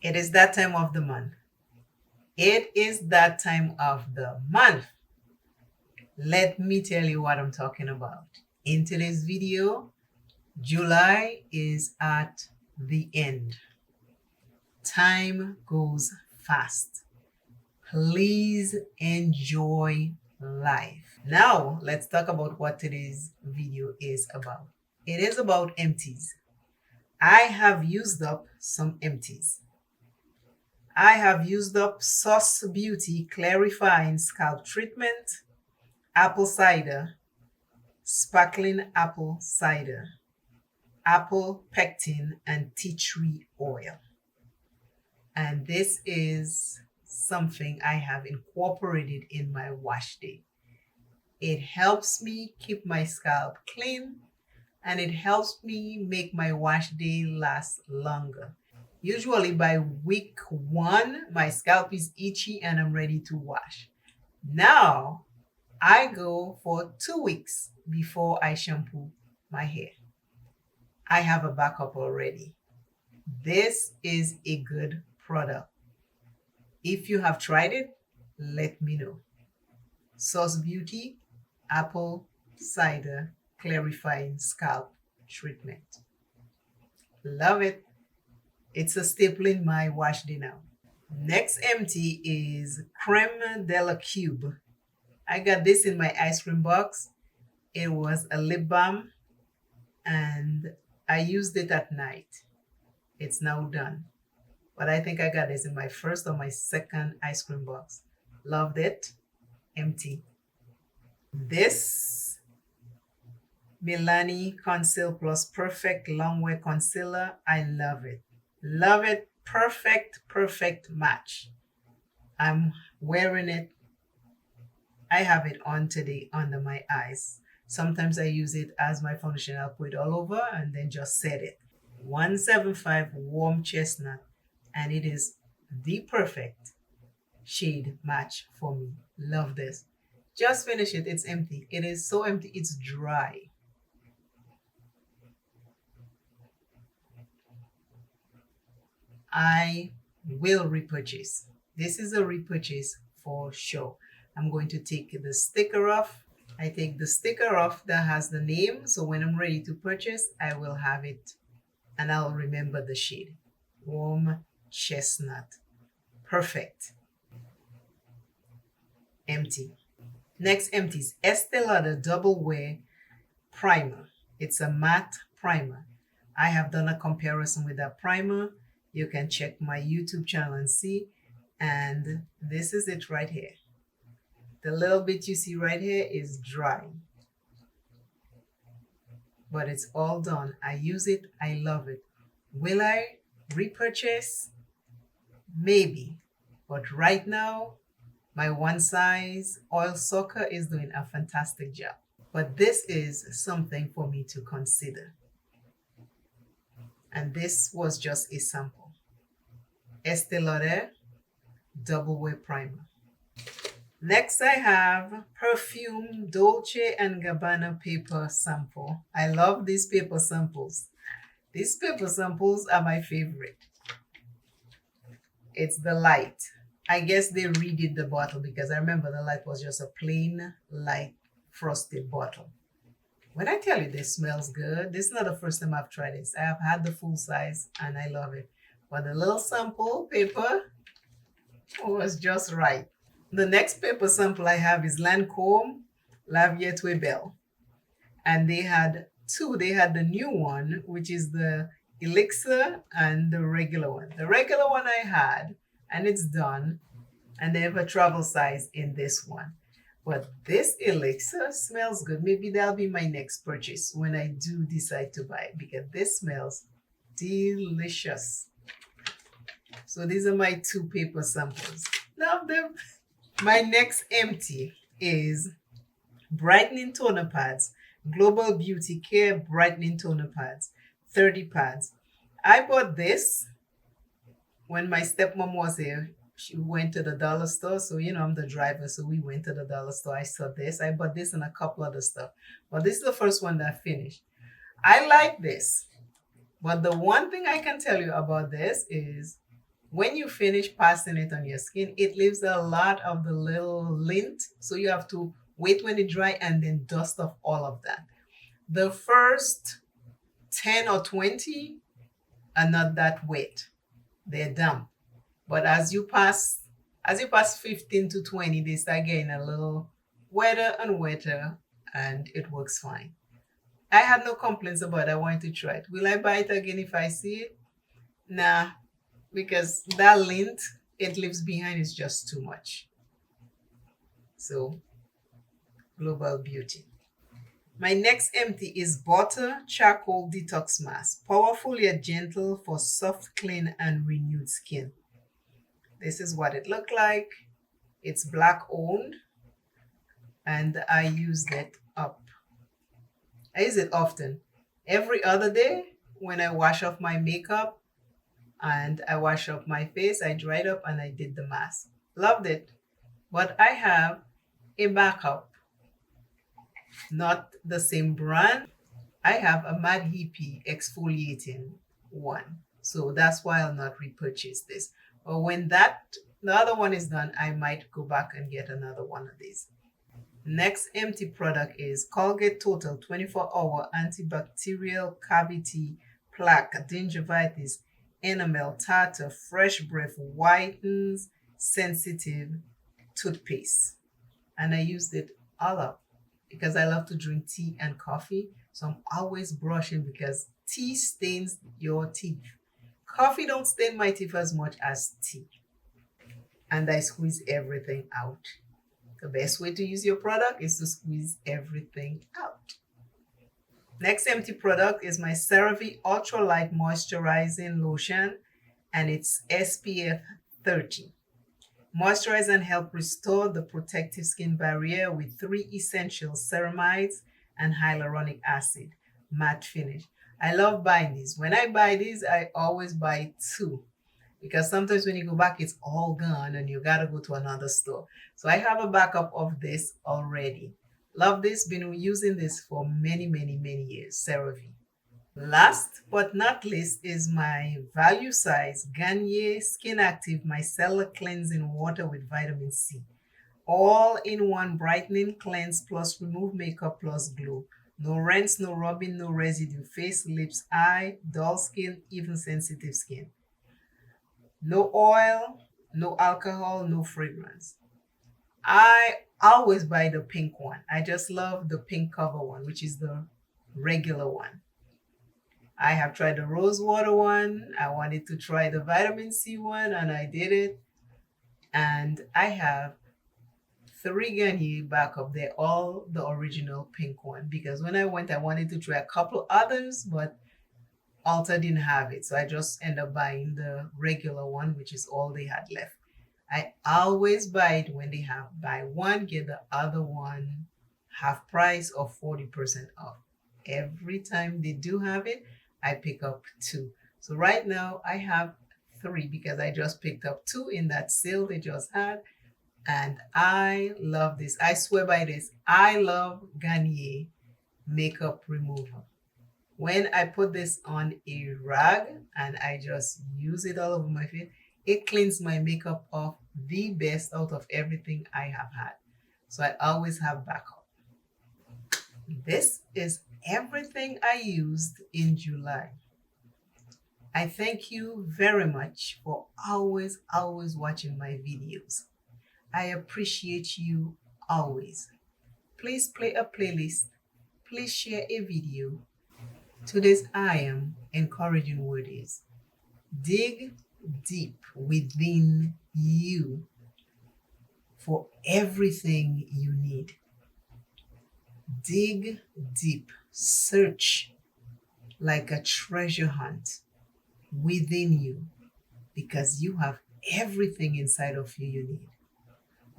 It is that time of the month. It is that time of the month. Let me tell you what I'm talking about. In today's video, July is at the end. Time goes fast. Please enjoy life. Now, let's talk about what today's video is about. It is about empties. I have used up some empties. I have used up Sauce Beauty Clarifying Scalp Treatment, apple cider, sparkling apple cider, apple pectin, and tea tree oil. And this is something I have incorporated in my wash day. It helps me keep my scalp clean and it helps me make my wash day last longer. Usually by week 1, my scalp is itchy and I'm ready to wash. Now I go for 2 weeks before I shampoo my hair. I have a backup already. This is a good product. If you have tried it, let me know. Sauce Beauty Apple Cider Clarifying Scalp Treatment. Love it. It's a staple in my wash day now. Next empty is Creme de la Cube. I got this in my ice cream box. It was a lip balm and I used it at night. It's now done. But I think I got this in my first or my second ice cream box. Loved it. Empty. This Milani Conceal Plus Perfect Longwear Concealer. I love it. Love it. Perfect match. I'm wearing it. I have it on today under my eyes. Sometimes I use it as my foundation. I'll put it all over and then just set it. 175 Warm Chestnut. And it is the perfect shade match for me. Love this. Just finish it. It's empty. It is so empty. It's dry. I will repurchase. This is a repurchase for sure. I'm going to take the sticker off. I take the sticker off that has the name. So when I'm ready to purchase, I will have it and I'll remember the shade. Warm Chestnut. Perfect. Empty. Next empty is Estee Lauder Double Wear Primer. It's a matte primer. I have done a comparison with that primer. You can check my YouTube channel and see. And this is it right here. The little bit you see right here is dry. But it's all done. I use it. I love it. Will I repurchase? Maybe. But right now, my one size oil soaker is doing a fantastic job. But this is something for me to consider. And this was just a sample. Estee Lauder Double Wear Primer. Next I have Perfume Dolce & Gabbana paper sample. I love these paper samples. These paper samples are my favorite. It's the light. I guess they redid the bottle because I remember the light was just a plain light frosted bottle. When I tell you this smells good, this is not the first time I've tried this. I have had the full size and I love it. But the little sample paper was just right. The next paper sample I have is Lancome La Vieille Belle. And they had two. They had the new one, which is the Elixir, and the regular one. The regular one I had, and it's done. And they have a travel size in this one. But this Elixir smells good. Maybe that'll be my next purchase when I do decide to buy it because this smells delicious. So these are my two paper samples. Love them. My next empty is Brightening Toner Pads. Global Beauty Care Brightening Toner Pads. 30 pads. I bought this when my stepmom was here. She went to the dollar store. So, I'm the driver. So we went to the dollar store. I saw this. I bought this and a couple other stuff. But this is the first one that I finished. I like this. But the one thing I can tell you about this is When you finish passing it on your skin, it leaves a lot of the little lint. So you have to wait when it dry and then dust off all of that. The first 10 or 20 are not that wet. They're damp. But as you pass 15 to 20, they start getting a little wetter and wetter, and it works fine. I had no complaints about it. I wanted to try it. Will I buy it again if I see it? Nah, because that lint it leaves behind is just too much. So, Global Beauty. My next empty is Butter Charcoal Detox Mask. Powerful yet gentle for soft, clean, and renewed skin. This is what it looked like. It's black owned, and I used it up. I use it often. Every other day when I wash off my makeup and I wash off my face, I dried up and I did the mask. Loved it. But I have a backup, not the same brand. I have a Mad Hippie exfoliating one. So that's why I'll not repurchase this. But when the other one is done, I might go back and get another one of these. Next empty product is Colgate Total 24-hour antibacterial cavity plaque gingivitis enamel tartar fresh breath whitens sensitive toothpaste. And I used it all up because I love to drink tea and coffee. So I'm always brushing because tea stains your teeth. Coffee don't stain my teeth as much as tea. And I squeeze everything out. The best way to use your product is to squeeze everything out. Next empty product is my CeraVe Ultralight Moisturizing Lotion, and it's SPF 30. Moisturize and help restore the protective skin barrier with 3 essential ceramides and hyaluronic acid. Matte finish. I love buying these. When I buy these, I always buy 2 because sometimes when you go back, it's all gone and you gotta go to another store. So I have a backup of this already. Love this. Been using this for many, many, many years. CeraVe. Last but not least is my value size Garnier Skin Active Micellar Cleansing Water with Vitamin C. All in one brightening cleanse plus remove makeup plus glow. No rinse, no rubbing, no residue. Face, lips, eye, dull skin, even sensitive skin. No oil, no alcohol, no fragrance. I always buy the pink one. I just love the pink cover one, which is the regular one. I have tried the rose water one. I wanted to try the vitamin C one, and I did it. And I have 3 Garnier backup. They're all the original pink one because when I went, I wanted to try a couple others, but Ulta didn't have it. So I just end up buying the regular one, which is all they had left. I always buy it when they have buy one, get the other one half price or 40% off. Every time they do have it, I pick up 2. So right now I have 3 because I just picked up 2 in that sale they just had. And I love this. I swear by this. I love Garnier makeup remover. When I put this on a rag and I just use it all over my face, it cleans my makeup off the best out of everything I have had. So I always have backup. This is everything I used in July. I thank you very much for always watching my videos. I appreciate you always. Please play a playlist. Please share a video. Today's I am encouraging word is dig deep within you for everything you need. Dig deep, search like a treasure hunt within you because you have everything inside of you you need.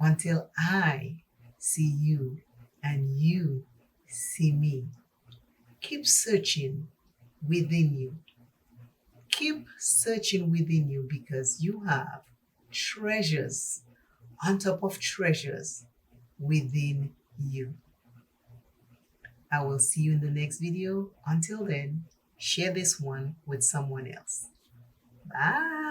Until I see you and you see me. Keep searching within you. Keep searching within you because you have treasures on top of treasures within you. I will see you in the next video. Until then, share this one with someone else. Bye.